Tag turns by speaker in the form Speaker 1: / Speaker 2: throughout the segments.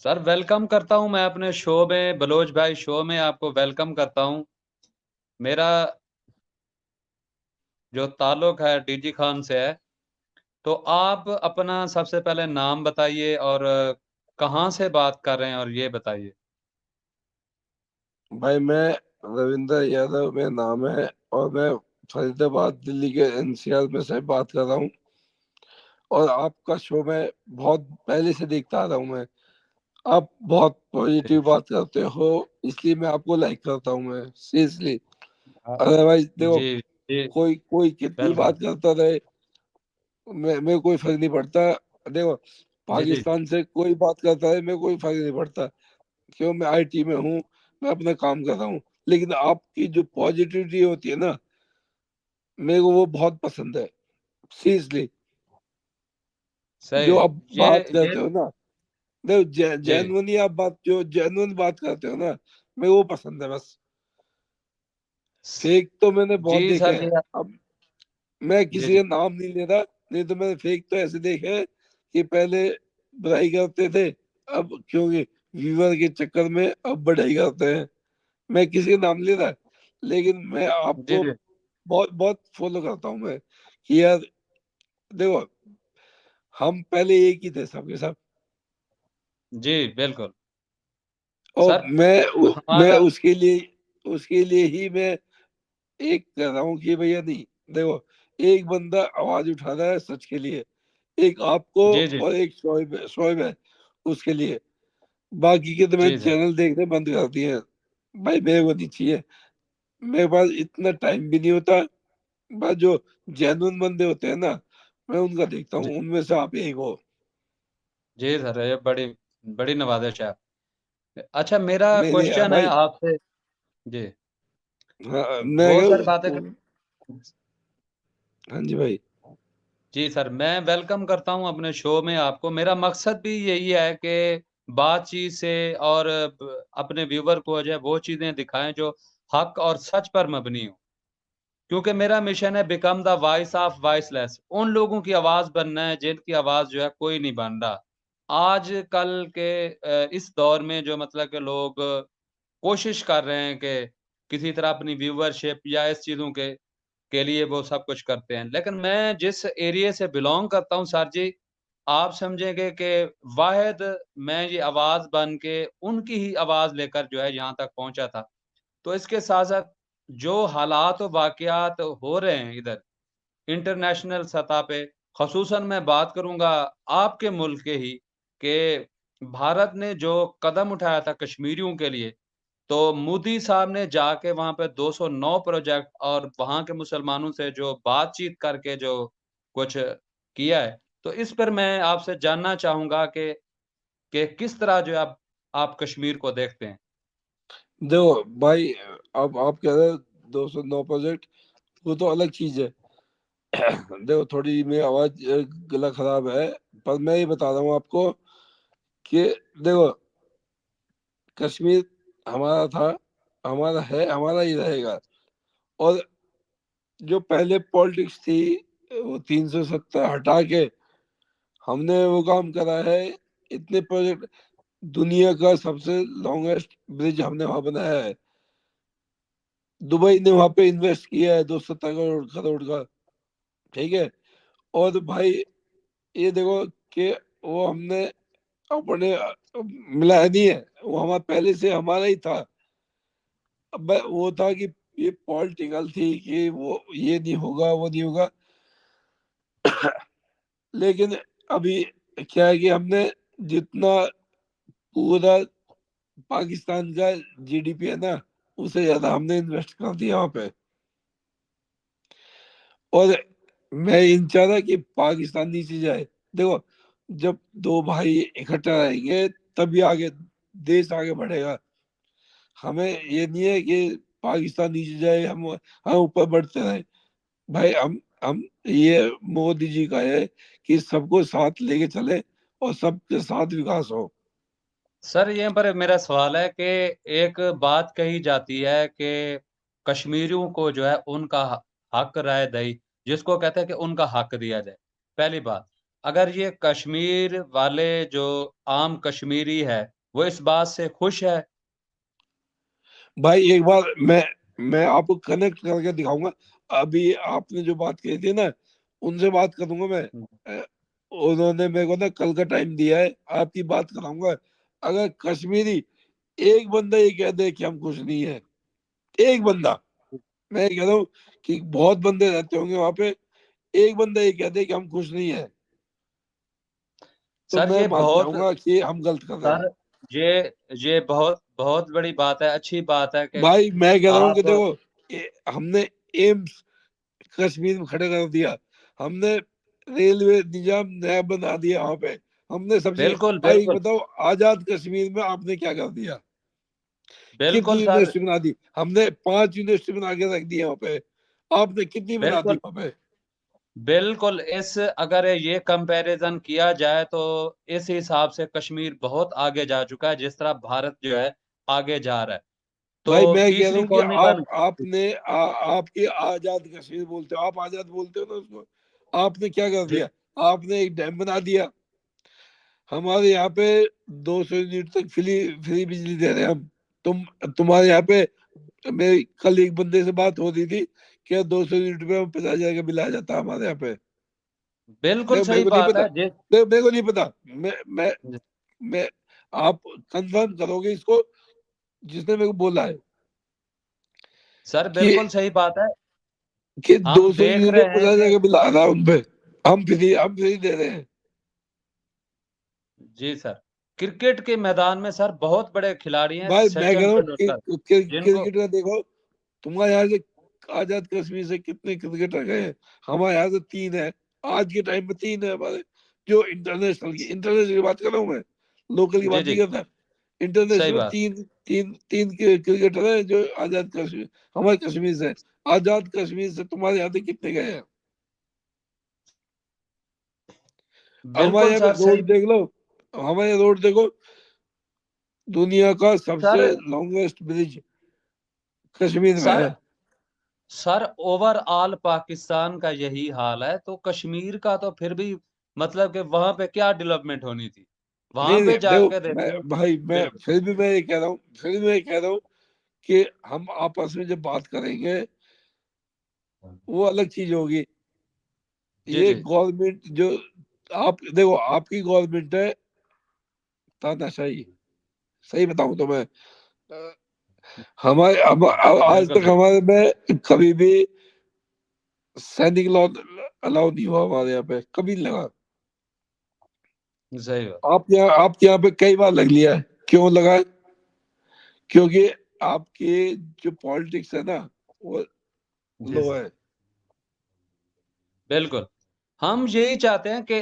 Speaker 1: Sir welcome करता हूं मैं अपने शो में, बलोच भाई शो में आपको वेलकम करता हूं। मेरा जो ताल्लुक है डीजी खान से है। तो आप अपना सबसे पहले नाम बताइए और कहाँ से बात कर रहे हैं और ये बताइए।
Speaker 2: भाई मैं रविंद्र यादव मेरा नाम है और मैं फरीदाबाद दिल्ली के एनसीआर में से बात कर रहा हूँ। और आपका शो मैं बहुत पहले से देखता आ रहा हूँ। मैं आप बहुत पॉजिटिव बात करते हो, इसलिए मैं आपको लाइक करता हूँ, मैं सीरियसली।
Speaker 1: हाँ,
Speaker 2: अदरवाइज देखो,
Speaker 1: जी जी,
Speaker 2: कोई कोई कितनी
Speaker 1: बिल्कुल।
Speaker 2: बात करता रहे, मैं कोई फर्क नहीं पड़ता। देखो,
Speaker 1: जी जी
Speaker 2: पाकिस्तान से कोई बात करता है, मैं कोई फर्क नहीं पड़ता। क्यों, मैं आईटी में हूँ, मैं अपना काम कर रहा हूँ। लेकिन आपकी जो पॉजिटिविटी होती है ना, मेरे को वो बहुत पसंद है, सीरियसली। जो
Speaker 1: सही।
Speaker 2: आप
Speaker 1: ये
Speaker 2: बात
Speaker 1: ये
Speaker 2: करते हो ना, देखो
Speaker 1: जी
Speaker 2: जेन्युइनली आप बात, जो जेन्युइन बात करते हो ना, मेरे को वो पसंद है बस। फेक तो मैंने बहुत
Speaker 1: जी
Speaker 2: देखे
Speaker 1: सर
Speaker 2: हैं।
Speaker 1: जी।
Speaker 2: अब मैं
Speaker 1: जी
Speaker 2: किसी
Speaker 1: जी
Speaker 2: का नाम नहीं ले रहा, नहीं तो मैंने फेक तो ऐसे देखे हैं कि पहले बुराई करते थे, अब क्योंकि व्यूअर के चक्कर में अब बढ़ाई करते हैं। मैं किसी का नाम ले रहा, लेकिन मैं
Speaker 1: जी
Speaker 2: आपको
Speaker 1: जी
Speaker 2: बहुत बहुत फॉलो करता हूँ मैं, कि यार देखो, हम पहले एक ही थे सबके सब।
Speaker 1: जी बिल्कुल।
Speaker 2: और
Speaker 1: सर
Speaker 2: मैं
Speaker 1: हमारा
Speaker 2: उसके लिए ही मैं एक कर रहा हूँ कि भैया नहीं, देखो, एक बंदा आवाज उठा रहा है सच के लिए, एक आपको
Speaker 1: जी जी
Speaker 2: और एक शोएब है उसके लिए। बाकी के तो मैंने
Speaker 1: जी सर
Speaker 2: चैनल देखने बंद कर दिए हैं। भाई मेरे को नहीं चाहिए, मेरे पास इतना टाइम भी नहीं होता। बस जो जेन्युइन बंदे होते हैं ना, मैं उनका देखता
Speaker 1: जी
Speaker 2: हूँ, उनमें से आप एक हो।
Speaker 1: जी सर, ये बड़ी बड़ी नवाजिश है। अच्छा, मेरा
Speaker 2: मेरे यहाँ
Speaker 1: क्वेश्चन है
Speaker 2: भाई,
Speaker 1: आपसे। जी।
Speaker 2: हाँ,
Speaker 1: वो सर बातें
Speaker 2: हाँ जी भाई।
Speaker 1: जी सर, मैं वेलकम करता हूं अपने शो में आपको। मेरा मकसद भी यही है कि बातचीत से और अपने व्यूवर को जो है वो चीजें दिखाएं जो हक और सच पर मबनी हो। क्योंकि मेरा मिशन है become the voice of voiceless, उन लोगों की आवाज बनना है जिनकी आवाज जो है कोई नहीं बन रहा। आज कल के इस दौर में जो मतलब के लोग कोशिश कर रहे हैं कि किसी तरह अपनी व्यूवरशिप या इस चीज़ों के लिए वो सब कुछ करते हैं। लेकिन मैं जिस एरिया से बिलॉन्ग करता हूँ सर जी, आप समझेंगे कि वाहिद मैं ये आवाज़ बन के उनकी ही आवाज़ लेकर जो है यहाँ तक पहुँचा था। तो इसके साथ-साथ जो हालात और वाक़यात हो रहे हैं इधर इंटरनेशनल सतह पे, ख़ुसूसन मैं बात करूँगा आपके मुल्क के ही, कि भारत ने जो कदम उठाया था कश्मीरियों के लिए, तो मोदी साहब ने जाके वहाँ पे 209 प्रोजेक्ट और वहाँ के मुसलमानों से जो बातचीत करके जो कुछ किया है, तो इस पर मैं आपसे जानना चाहूँगा कि किस तरह जो है आप कश्मीर को देखते हैं?
Speaker 2: देखो भाई, अब आप कह रहे हो 209 प्रोजेक्ट, वो तो अलग चीज है। देखो, थोड़ी मेरी आवाज गला खराब है, पर मैं ये बता रहा हूँ आपको कि देखो, कश्मीर हमारा था, हमारा है, हमारा ही रहेगा। और जो पहले पॉलिटिक्स थी, वो 370 हटा के हमने वो काम करा है। इतने प्रोजेक्ट, दुनिया का सबसे लॉन्गेस्ट ब्रिज हमने वहां बनाया है। दुबई ने वहां पे इन्वेस्ट किया है 270 करोड़ का, ठीक है। और भाई ये देखो कि वो हमने अपने मिलाया नहीं है, वो हमारा पहले से हमारा ही था। अब वो था कि ये पॉलिटिकल थी कि वो ये नहीं होगा, वो नहीं होगा। लेकिन अभी क्या है कि हमने जितना पूरा पाकिस्तान का जीडीपी है ना, उससे ज्यादा हमने इन्वेस्ट कर दिया वहां पे। और मैं इन चाह रहा कि पाकिस्तान नीचे जाए। देखो, जब दो भाई इकट्ठा रहेंगे तभी आगे देश आगे बढ़ेगा। हमें ये नहीं है कि पाकिस्तान नीचे जाए, हम ऊपर बढ़ते रहे। भाई हम ये मोदी जी का है कि सबको साथ लेके चले और सबके साथ विकास हो।
Speaker 1: सर यहाँ पर मेरा सवाल है कि एक बात कही जाती है कि कश्मीरियों को जो है उनका हक राय दही, जिसको कहते हैं कि उनका हक दिया जाए। पहली बात। अगर ये कश्मीर वाले जो आम कश्मीरी है वो इस बात से खुश है?
Speaker 2: भाई एक बार मैं आपको कनेक्ट करके दिखाऊंगा। अभी आपने जो बात कही थी ना, उनसे बात करूंगा मैं। अ, उन्होंने मेरे को ना कल का टाइम दिया है, आपकी बात कराऊंगा। अगर कश्मीरी एक बंदा ये कह दे कि हम खुश नहीं है, एक बंदा, मैं कह रहा हूँ कि बहुत बंदे रहते होंगे वहां पे, एक बंदा ये कह दे कि हम खुश नहीं है, तो
Speaker 1: सर
Speaker 2: मैं
Speaker 1: ये
Speaker 2: मान
Speaker 1: बहुत
Speaker 2: जाऊंगा कि हम गलत कर रहे हैं।
Speaker 1: सर ये बहुत बहुत बड़ी बात है, अच्छी बात है कि
Speaker 2: भाई मैं कह रहा हूँ कि
Speaker 1: आप।
Speaker 2: देखो, हमने एम्स कश्मीर में खड़े कर दिया, हमने रेलवे निजाम नया बना दिया वहां पे, हमने सब चीज।
Speaker 1: बिल्कुल
Speaker 2: भाई
Speaker 1: बिल्कुल
Speaker 2: बताओ, आजाद कश्मीर में आपने क्या कर दिया? कितनी
Speaker 1: बिल्कुल सर,
Speaker 2: यूनिवर्सिटी बना दी हमने? 5 यूनिवर्सिटी बना के रख दी वहां पे, आपने कितनी बना दी
Speaker 1: बिल्कुल
Speaker 2: वहां पे?
Speaker 1: बिल्कुल। इस अगर ये कंपैरिजन किया जाए तो इस हिसाब से कश्मीर बहुत आगे जा चुका है, जिस तरह भारत जो है आगे जा रहा है।
Speaker 2: भाई
Speaker 1: तो
Speaker 2: मैं कह रहा
Speaker 1: तीसरी
Speaker 2: हूँ कि
Speaker 1: कॉलोनी बन।
Speaker 2: आपने आपकी आजाद कश्मीर बोलते हो, आप आजाद बोलते हो ना उसको, आपने क्या कर
Speaker 1: जी
Speaker 2: दिया? आपने एक डैम बना दिया। हमारे यहाँ पे 200 यूनिट तक फ्री फ्री बिजली दे रहे हैं हम। तुम्हारे यहाँ पे, मेरी कल एक बंदे से बात हो रही थी कि 200 यूनिट पे हम 50,000 का बिल आ जाता है हमारे यहाँ पे।
Speaker 1: बिल्कुल
Speaker 2: देखो मेरे
Speaker 1: सही
Speaker 2: को नहीं
Speaker 1: बात
Speaker 2: पता,
Speaker 1: है। जिस
Speaker 2: देखो मेरे को नहीं पता। मैं आप कंफर्म करोगे इसको, जिसने मेरे को बोला है
Speaker 1: सर
Speaker 2: कि
Speaker 1: बिल्कुल सही बात है।
Speaker 2: दो
Speaker 1: हम
Speaker 2: सौ
Speaker 1: देख
Speaker 2: यूनिट पे
Speaker 1: रहे हैं
Speaker 2: 50,000
Speaker 1: कि
Speaker 2: का बिल आ रहा है उनपे। हम फ्री दे रहे हैं।
Speaker 1: जी सर, क्रिकेट के मैदान में सर बहुत बड़े खिलाड़ी हैं
Speaker 2: भाई मैं कह
Speaker 1: सचिन
Speaker 2: रहा हूँ
Speaker 1: तेंदुलकर, जिनको।
Speaker 2: क्रिकेट का देखो, तुम्हारे यहाँ से आजाद कश्मीर से कितने क्रिकेटर गए हैं? हमारे यहाँ से 3 है, आज के टाइम में 3 है हमारे, जो इंटरनेशनल की बात कर रहा हूँ मैं, लोकल की
Speaker 1: जी
Speaker 2: बात नहीं
Speaker 1: जी,
Speaker 2: करता।
Speaker 1: सही
Speaker 2: इंटरनेशनल में
Speaker 1: बात।
Speaker 2: तीन क्रिकेटर है जो आजाद कश्मीर, हमारे कश्मीर से। आजाद कश्मीर से तुम्हारे यहाँ से कितने गए हैं? हमारे
Speaker 1: बिल्कुल
Speaker 2: यहाँ पे
Speaker 1: सर सही।
Speaker 2: रोड देख लो, हमारे यहाँ रोड देखो, दुनिया का सबसे
Speaker 1: सर
Speaker 2: लॉन्गेस्ट ब्रिज कश्मीर में
Speaker 1: सर
Speaker 2: है।
Speaker 1: सर ओवरऑल पाकिस्तान का यही हाल है, तो कश्मीर का तो फिर भी मतलब कि वहां पे क्या डेवलपमेंट होनी थी, वहां
Speaker 2: नहीं नहीं
Speaker 1: पे
Speaker 2: देखो,
Speaker 1: जाके देखो।
Speaker 2: मैं
Speaker 1: बिल्कुल
Speaker 2: फिर भी मैं ये कह रहा हूँ, फिर भी मैं ये कह रहा हूँ कि हम आपस में जब बात करेंगे वो अलग चीज होगी।
Speaker 1: जी
Speaker 2: ये
Speaker 1: जी।
Speaker 2: गवर्नमेंट जो, आप देखो, आपकी गवर्नमेंट है तानाशाही। सही बताऊं तो मैं, अ, आज
Speaker 1: बिल्कुल
Speaker 2: तक हमारे में कभी भी सैनिक लॉ अलाउ नहीं हुआ हमारे यहाँ पे, कभी नहीं लगा।
Speaker 1: सही बात।
Speaker 2: आपके यहाँ पे कई बार लग लिया है, क्यों लगा है? क्योंकि आपके जो पॉलिटिक्स है ना, वो
Speaker 1: जी
Speaker 2: लो
Speaker 1: सर
Speaker 2: है।
Speaker 1: बिल्कुल। हम यही चाहते हैं कि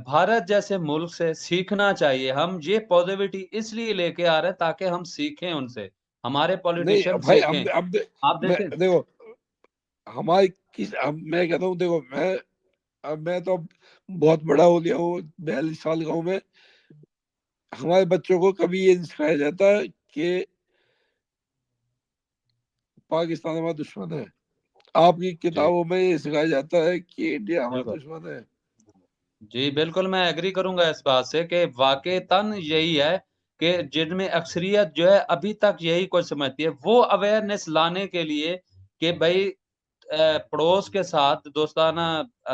Speaker 1: भारत जैसे मुल्क से सीखना चाहिए। हम ये पॉजिटिविटी इसलिए लेके आ रहे हैं ताकि हम सीखें उनसे, हमारे
Speaker 2: नहीं
Speaker 1: पॉलिटिशियन
Speaker 2: भाई,
Speaker 1: सीखें। आप
Speaker 2: मैं
Speaker 1: देखें।
Speaker 2: देखो, मैं कहता हूँ, देखो मैं तो अब बहुत बड़ा हो गया हूँ, 42 साल का हूँ मैं। हमारे बच्चों को कभी ये नहीं सिखाया जाता कि पाकिस्तान हमारा दुश्मन है। आपकी
Speaker 1: जी
Speaker 2: किताबों में ये सिखाया जाता है कि इंडिया हमारा
Speaker 1: बिल्कुल।
Speaker 2: दुश्मन है।
Speaker 1: जी बिल्कुल, मैं एग्री करूंगा इस बात से कि वाक़ईतन यही है कि जिनमें अक्सरियत जो है अभी तक यही कुछ समझती है। वो अवेयरनेस लाने के लिए कि भई पड़ोस के साथ दोस्ताना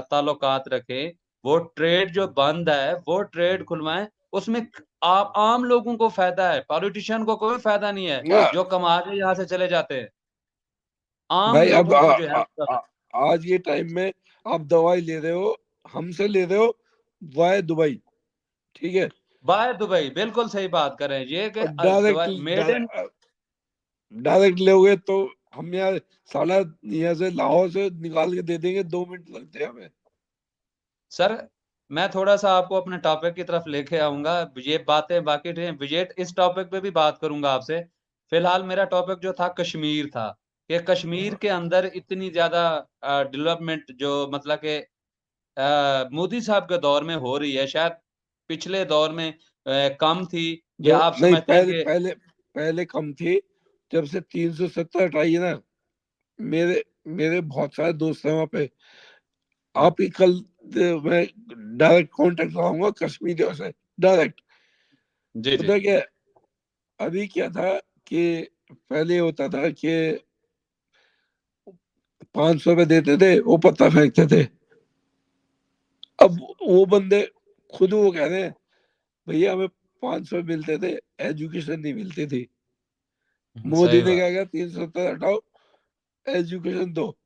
Speaker 1: ताल्लुकात रखें, वो ट्रेड जो बंद है, वो ट्रेड खुलवाएँ, उसमें आम लोगों को फ़ायदा है, पॉलिटिशियन को कोई फ़ायदा नहीं है,
Speaker 2: हाँ,
Speaker 1: जो कमा के यहाँ से चले जाते हैं। आम
Speaker 2: भाई अब
Speaker 1: लोगों को जो हेल्प कर
Speaker 2: आ,
Speaker 1: रहे
Speaker 2: आज के टाइम में आप दवाई ले रहे हो, हमसे ले रहे हो वाया दुबई, ठीक है,
Speaker 1: बाय दुबई, बिल्कुल सही बात कर रहे हैं, ये कि
Speaker 2: और डायरेक्ट
Speaker 1: दवा मेड इन।
Speaker 2: डायरेक्ट लोगे तो हम यहाँ साला यहाँ से लाहौर से निकाल के दे देंगे, 2 मिनट लगते हैं हमें।
Speaker 1: सर, मैं थोड़ा-सा आपको अपने टॉपिक की तरफ लेके आऊँगा। ये बातें बाकी रहीं विजेट, इस टॉपिक पे भी बात करूँगा आपसे। फिलहाल मेरा टॉपिक जो था कश्मीर था, कि कश्मीर
Speaker 2: हाँ,
Speaker 1: के अंदर इतनी ज़्यादा डेवलपमेंट जो मतलब कि मोदी साहब के दौर में हो रही है, शायद पिछले दौर में कम थी, या आप
Speaker 2: नहीं,
Speaker 1: समझते हैं कि।
Speaker 2: पहले कम थी। जब से 370 हटाई है ना, मेरे मेरे बहुत सारे दोस्त हैं वहां पे।
Speaker 1: हुँ,
Speaker 2: आप ही कल मैं डायरेक्ट कांटेक्ट लाऊंगा कश्मीरियों से डायरेक्ट।
Speaker 1: जी जी।
Speaker 2: पता क्या अभी क्या था कि पहले होता था कि 500 में देते थे, वो पत्ता फेंकते थे। अब वो बंदे खुद वो कह रहे हैं भैया हमें 500 मिलते थे, एजुकेशन नहीं मिलती थी। मोदी
Speaker 1: सही
Speaker 2: ने
Speaker 1: बात।
Speaker 2: क्या कहा 370 हटाओ, एजुकेशन दो।